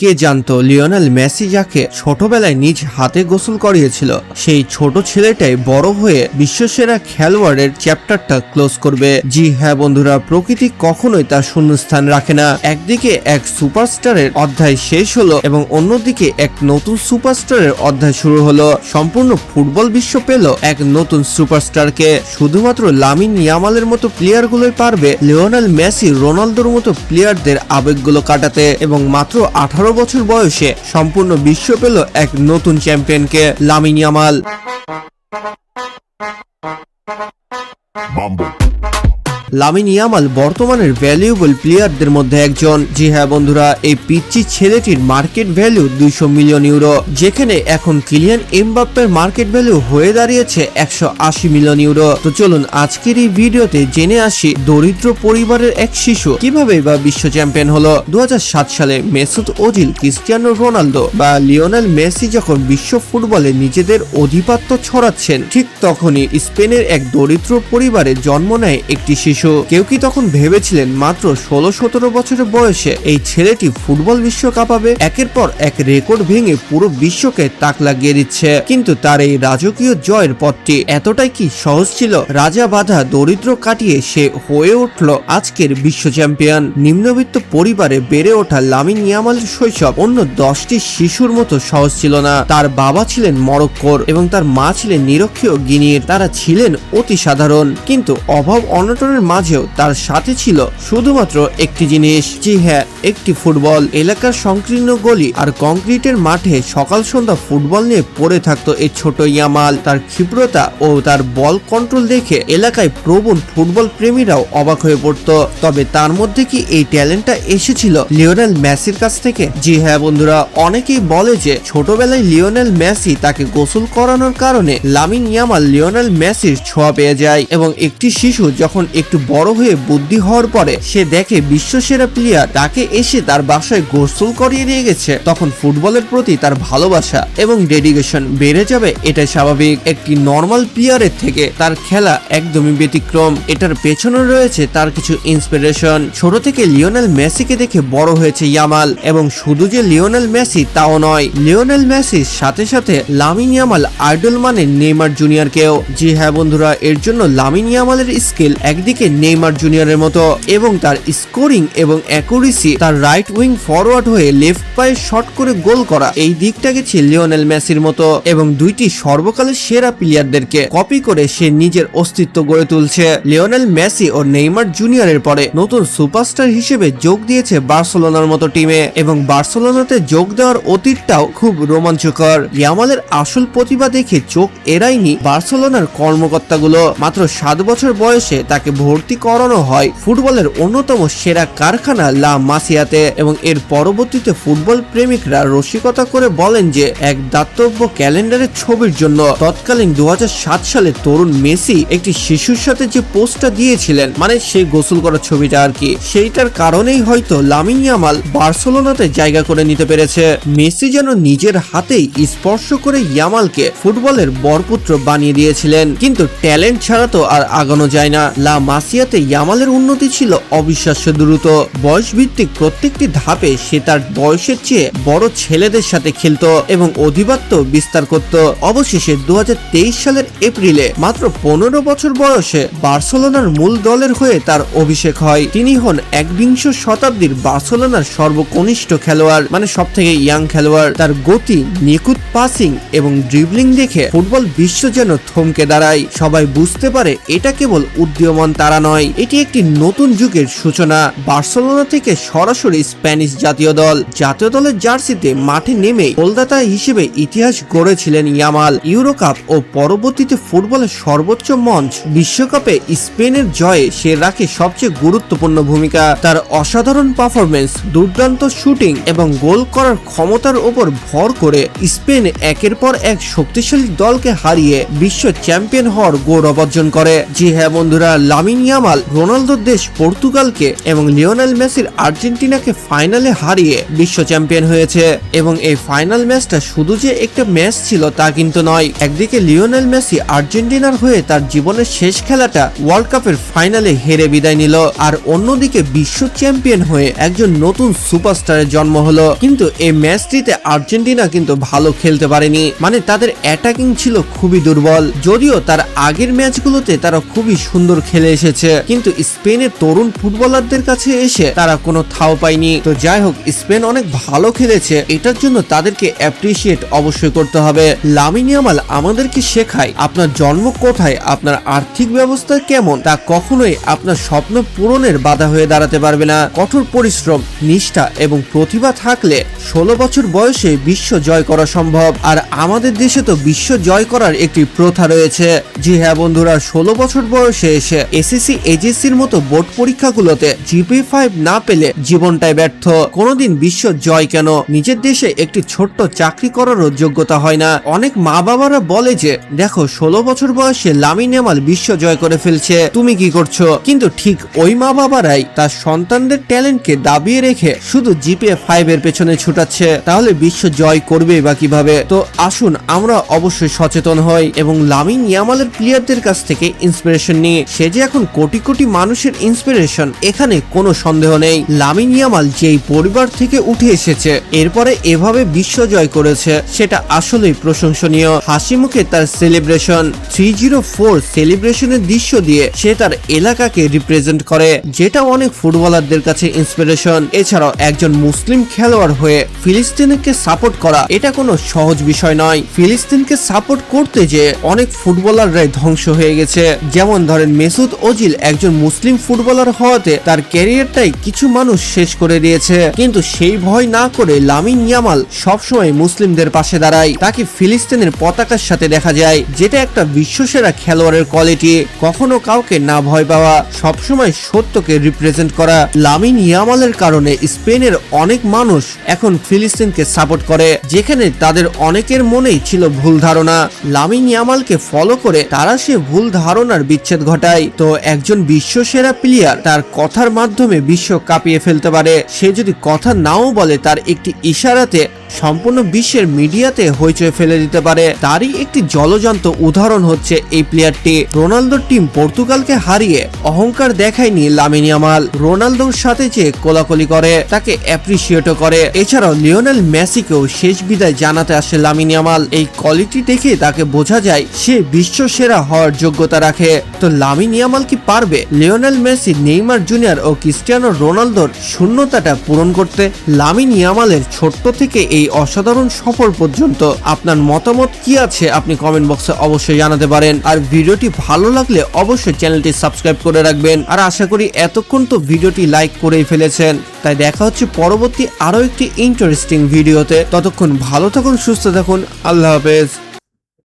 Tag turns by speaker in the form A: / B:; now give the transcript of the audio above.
A: কে জানতো Lionel Messi যাকে ছোটবেলায় নিজ হাতে গোসল করিয়েছিল সেই ছোট ছেলেটাই বড় হয়ে বিশ্বসেরা খেলোয়াড়ের চ্যাপ্টারটা ক্লোজ করবে। জি হ্যাঁ বন্ধুরা, প্রকৃতি কখনোই তার শূন্যস্থান রাখে না। একদিকে এক সুপারস্টারের অধ্যায় শেষ হলো এবং অন্যদিকে এক নতুন সুপারস্টারের অধ্যায় শুরু হলো। সম্পূর্ণ ফুটবল বিশ্ব পেল এক নতুন সুপারস্টারকে। শুধুমাত্র লামিন ইয়ামালের মতো প্লেয়ারগুলোই পারবে লিওনেল মেসি, রোনালদোর মতো প্লেয়ারদের আবেগগুলো কাটাতে এবং মাত্র 18 বছর বয়সে সম্পূর্ণ বিশ্ব পেল এক নতুন চ্যাম্পিয়নকে, লামিন ইয়ামাল। লামিন ইয়ামাল বর্তমানের ভ্যালুয়েবল প্লেয়ারদের মধ্যে একজন। জি হ্যাঁ বন্ধুরা, এই পিচ্চি ছেলেটির মার্কেট ভ্যালু 200 মিলিয়ন ইউরো, যেখানে এখন কিলিয়ান এমবাপ্পের মার্কেট ভ্যালু হয়ে দাঁড়িয়েছে 180 মিলিয়ন ইউরো। তো চলুন আজকের এই ভিডিওতে জেনে আসি দরিদ্র পরিবারের এক শিশু কিভাবে বা বিশ্ব চ্যাম্পিয়ন হলো। 2007 সালে মেসুত ওজিল, ক্রিস্টিয়ানো রোনালদো বা লিওনেল মেসি যখন বিশ্ব ফুটবলে নিজেদের আধিপত্য ছড়াচ্ছেন, ঠিক তখনই স্পেনের এক দরিদ্র পরিবারে জন্ম নেয় একটি শিশু। কেউ কি তখন ভেবেছিলেন মাত্র 16-17 বছরের বয়সে এই ছেলেটি ফুটবল বিশ্ব কাঁপাবে? একের পর এক রেকর্ড ভেঙে পুরো বিশ্বকে তাক লাগিয়ে দিচ্ছে। কিন্তু তার এই রাজকীয় জয়ের পথটি এতটাই কি সহজ ছিল? রাজা বাধা দরিদ্র কাটিয়ে সে হয়ে উঠল আজকের বিশ্ব চ্যাম্পিয়ন। নিম্নবিত্ত পরিবারে বেড়ে ওঠা লামিন ইয়ামালের শৈশব অন্য 10টি শিশুর মতো সহজ ছিল না। তার বাবা ছিলেন মরক্কোর এবং তার মা ছিলেন নিরক্ষীয় গিনির। তারা ছিলেন অতি সাধারণ, কিন্তু অভাব অনটনের মাঝেও তার সাথে ছিল শুধুমাত্র একটি জিনিস। জি হ্যাঁ, একটি ফুটবল। এলাকার সংকীর্ণ গলি আর কংক্রিটের মাঠে সকাল সন্ধ্যা ফুটবল নিয়ে পড়ে থাকতো এই ছোট ইয়ামাল। তার ক্ষিপ্রতা ও তার বল কন্ট্রোল দেখে এলাকায় প্রবণ ফুটবল প্রেমীরাও অবাক হয়ে পড়তো। তবে তার মধ্যে কি এই ট্যালেন্টটা এসেছিল লিওনেল মেসির কাছ থেকে? জি হ্যাঁ বন্ধুরা, অনেকেই বলে যে ছোটবেলায় লিওনেল মেসি তাকে গোসল করানোর কারণে লামিন ইয়ামাল লিওনেল মেসির ছোঁয়া পেয়ে যায় এবং একটি শিশু যখন একটু বড় হয়ে বুদ্ধি হওয়ার পরে সে দেখে বিশ্বসেরা প্লেয়ার তাকে এসে তার বাসায় গোসল করিয়ে নিয়ে গেছে, তখন ফুটবলের প্রতি তার ভালোবাসা এবং ডেডিকেশন বেড়ে যাবে। এটাই স্বাভাবিক। একটি নর্মাল প্লেয়ারের থেকে তার খেলা একদমই ব্যতিক্রম। এটার পেছনে রয়েছে তার কিছু ইন্সপিরেশন। ছোট থেকে লিওনেল মেসিকে দেখে বড় হয়েছে ইয়ামাল, এবং শুধু যে লিওনেল মেসি তাও নয়, লিওনেল মেসির সাথে সাথে লামিন ইয়ামাল আইডল মানে নেইমার জুনিয়রকেও। জি হ্যাঁ বন্ধুরা, এর জন্য লামিন ইয়ামালের স্কিল একদিকে নেইমার জুনিয়রের মতো এবং তার স্কোরিং এবং অ্যাকুরেসি, তার রাইট উইং ফরওয়ার্ড হয়ে লেফট পায়ে শট করে গোল করা, এই দিকটা গেছে লিওনেল মেসির মতো। এবং দুইটি সর্বকালের সেরা প্লেয়ারদেরকে কপি করে সে নিজের অস্তিত্ব গড়ে তুলছে। লিওনেল মেসি ও নেইমার জুনিয়রের পরে নতুন সুপারস্টার হিসেবে যোগ দিয়েছে বার্সেলোনার মতো টিমে, এবং বার্সেলোনাতে যোগ দেওয়ার অতীতটাও খুব রোমাঞ্চকর। ইয়ামালের আসল প্রতিভা দেখে চোখ এড়ায়নি বার্সেলোনার কর্মকর্তাগুলো। মাত্র 7 বছর বয়সে তাকে ভর্তি করানো হয় ফুটবলের অন্যতম সেরা কারখানা লা মাসিয়াতে, এবং এর পরবর্তীতে ফুটবল প্রেমিকরা রসিকতা করে বলেন যে এক দাতব্য ক্যালেন্ডারের ছবির জন্য তৎকালীন 2007 সালে তরুণ মেসি একটি শিশুর সাথে যে পোস্টটা দিয়েছিলেন, মানে সেই গোসল করার ছবিটা আর কি, সেইটার কারণেই হয়তো লামিন ইয়ামাল বার্সেলোনাতে জায়গা করে নিতে পেরেছে। মেসি যেন নিজের হাতেই স্পর্শ করে ইয়ামালকে ফুটবলের বরপুত্র বানিয়ে দিয়েছিলেন। কিন্তু ট্যালেন্ট ছাড়া তো আর আগানো যায় না। লা মাসিয়াতে ইয়ামালের উন্নতি ছিল অবিশ্বাস্য দ্রুত। বয়স ভিত্তিক প্রত্যেকটি ধাপে সে তার বয়সের চেয়ে বড় ছেলেদের সাথে খেলতো এবং আধিপত্য বিস্তার করত। অবশেষে 2023 সালের এপ্রিলে মাত্র 15 বছর বয়সে বার্সেলোনার মূল দলের হয়ে তার অভিষেক হয়। তিনি হন একবিংশ শতাব্দীর বার্সেলোনার সর্বকনিষ্ঠ খেলোয়াড়, মানে সব থেকে ইয়াং খেলোয়াড়। তার গতি, নিখুঁত পাসিং এবং ড্রিবলিং দেখে ফুটবল বিশ্ব যেন থমকে দাঁড়ায়। সবাই বুঝতে পারে এটা কেবল উদীয়মান তারা নয়, এটি একটি নতুন যুগের সূচনা। বার্সেলোনা থেকে সরাসরি স্প্যানিশ জাতীয় দলের জার্সিতে মাঠে নেমে গোলদাতা হিসেবে ইতিহাস গড়েছিলেন ইয়ামাল। ইউরো কাপ ও পরবর্তীতে ফুটবলের সর্বোচ্চ মঞ্চ বিশ্বকাপে স্পেনের জয়ে সে রাখে সবচেয়ে গুরুত্বপূর্ণ ভূমিকা। তার অসাধারণ পারফরমেন্স, দুর্দান্ত শুটিং এবং গোল করার ক্ষমতার উপর ভর করে স্পেন একের পর এক শক্তিশালী দলকে হারিয়ে বিশ্ব চ্যাম্পিয়ন হওয়ার গৌরব অর্জন করে। জি হ্যাঁ বন্ধুরা, লামিন লামিন ইয়ামাল রোনালদোর দেশ পর্তুগালকে এবং লিওনেল মেসির আর্জেন্টিনাকে ফাইনালে হারিয়ে বিশ্ব চ্যাম্পিয়ন হয়েছে। এবং এই ফাইনাল ম্যাচটা শুধু যে একটা ম্যাচ ছিল তা কিন্তু নয়। একদিকে লিওনেল মেসি আর্জেন্টিনার হয়ে তার জীবনের শেষ খেলাটা ওয়ার্ল্ড কাপের ফাইনালে হেরে বিদায় নিল, আর অন্যদিকে বিশ্ব চ্যাম্পিয়ন হয়ে একজন নতুন সুপারস্টারের জন্ম হলো। কিন্তু এই ম্যাচটিতে আর্জেন্টিনা কিন্তু ভালো খেলতে পারেনি, মানে তাদের অ্যাটাকিং ছিল খুবই দুর্বল। যদিও তার আগের ম্যাচগুলোতে তারা খুবই সুন্দর খেলে এসেছে, কিন্তু স্পেনের তরুণ ফুটবলারদের কাছে এসে তারা কোনো থাও পায়নি। তো যাই হোক, স্পেন অনেক ভালো খেলেছে, এটার জন্য তাদেরকে অ্যাপ্রিসিয়েট অবশ্যই করতে হবে। লামিন ইয়ামাল আমাদেরকে শেখায় আপনার জন্ম কোথায়, আপনার আর্থিক ব্যবস্থা কেমন তা কখনোই আপনার স্বপ্ন পূরণের বাধা হয়ে দাঁড়াতে পারবে না। কঠোর পরিশ্রম, নিষ্ঠা এবং প্রতিভা থাকলে 16 বছর বয়সে বিশ্ব জয় করা সম্ভব। আর আমাদের দেশে তো বিশ্ব জয় করার একটি প্রথা রয়েছে। জি হ্যাঁ বন্ধুরা, 16 বছর বয়সে এসে এসএসসি এইচএসসির মতো বোর্ড পরীক্ষাগুলোতে জিপিএ 5 না পেলে জীবনটাই ব্যর্থ। কোনোদিন বিশ্ব জয় কেন, নিজের দেশে একটি ছোট্ট চাকরি করারও যোগ্যতা হয় না। অনেক মা বাবারা বলে যে দেখো 16 বছর বয়সে লামিন ইয়ামাল বিশ্ব জয় করে ফেলছে, তুমি কি করছো? কিন্তু ঠিক ওই মা বাবারাই তার সন্তানদের ট্যালেন্টকে দাবিয়ে রেখে শুধু জিপিএ 5 এর পেছনে ছুটাচ্ছে। তাহলে বিশ্ব জয় করবে বা কিভাবে? তো আসুন আমরা অবশ্যই সচেতন হই এবং লামিন ইয়ামালের প্লেয়ারদের কাছ থেকে ইন্সপিরেশন নিয়ে, সে যে এখন কোটি কোটি মানুষের ইন্সপিরেশন এখানে কোনো সন্দেহ নেই। লামিন ইয়ামাল যেই পরিবার থেকে উঠে এসেছে এরপরে এভাবে বিশ্ব জয় করেছে, সেটা আসলেই প্রশংসনীয়। হাসি মুখে তার সেলিব্রেশন, 304 সেলিব্রেশনের দৃশ্য দিয়ে সে তার এলাকাকে রিপ্রেজেন্ট করে, যেটা অনেক ফুটবলারদের কাছে ইন্সপিরেশন। এছাড়াও একজন মুসলিম খেলোয়াড় হয়ে ফিলিস্তিনকে সাপোর্ট করা এটা কোনো সহজ বিষয় নয়। ফিলিস্তিনকে সাপোর্ট করতে যে অনেক ফুটবলাররাই ধ্বংস হয়ে গেছে, যেমন ধরেন মেসুত ওজিল একজন মুসলিম ফুটবলার হওয়াতে তার ক্যারিয়ারটাই কিছু মানুষ শেষ করে দিয়েছে, কিন্তু সেই ভয় না করে লামিন ইয়ামাল সবসময় মুসলিমদের পাশে দাঁড়ায়। তাকে ফিলিস্তিনের পতাকার সাথে দেখা যায়, যেটা একটা বিশ্বসেরা খেলোয়াড়ের কোয়ালিটি। কখনো কাউকে না ভয় পাওয়া, সবসময় সত্যকে রিপ্রেজেন্ট করা। লামিন ইয়ামালের কারণে স্পেনের অনেক মানুষ এখন ফিলিস্তিনকে সাপোর্ট করে, যেখানে তাদের অনেকের মনেই ছিল ভুল ধারণা। লামিন ইয়ামালকে ফলো করে তারা সে ভুল ধারণার বিচ্ছেদ ঘটায়। তো একজন বিশ্বসেরা প্লেয়ার তার কথার মাধ্যমে বিশ্ব কাঁপিয়ে ফেলতে পারে। সে যদি কথা নাও বলে, তার একটি ইশারাতে সম্পূর্ণ বিশ্বের মিডিয়াতে হইচই ফেলে দিতে পারে। তারই একটি জলজান্ত উদাহরণ হচ্ছে এই প্লেয়ারটি। রোনালদোর টিম পর্তুগালকে হারিয়ে অহংকার দেখায়নি লামিন ইয়ামাল, রোনালদোর সাথে যে কোলাকুলি করে, তাকে অ্যাপ্রিসিয়েটও করে। এছাড়াও লিওনেল মেসিকেও শেষ বিদায় জানাতে আসে লামিন ইয়ামাল। এই কোয়ালিটি দেখে তাকে বোঝা যায় সে বিশ্ব সেরা হওয়ার যোগ্যতা রাখে। তো লামিন ইয়ামাল কি পারবে লিওনেল মেসি, নেইমার জুনিয়র ও ক্রিস্টিয়ানো রোনালদোর শূন্যতাটা পূরণ করতে? লামিন ইয়ামালের ছোট্ট থেকে এই অসাধারণ সফর পর্যন্ত আপনার মতামত কি আছে আপনি কমেন্ট বক্সে অবশ্যই জানাতে পারেন। আর ভিডিওটি ভালো লাগলে অবশ্যই চ্যানেলটি সাবস্ক্রাইব করে রাখবেন। আর আশা করি এতক্ষণ তো ভিডিওটি লাইক করেই ফেলেছেন। তাই দেখা হচ্ছে পরবর্তী আরো একটি ইন্টারেস্টিং ভিডিওতে। ততক্ষণ ভালো থাকুন, সুস্থ থাকুন, আল্লাহ হাফেজ।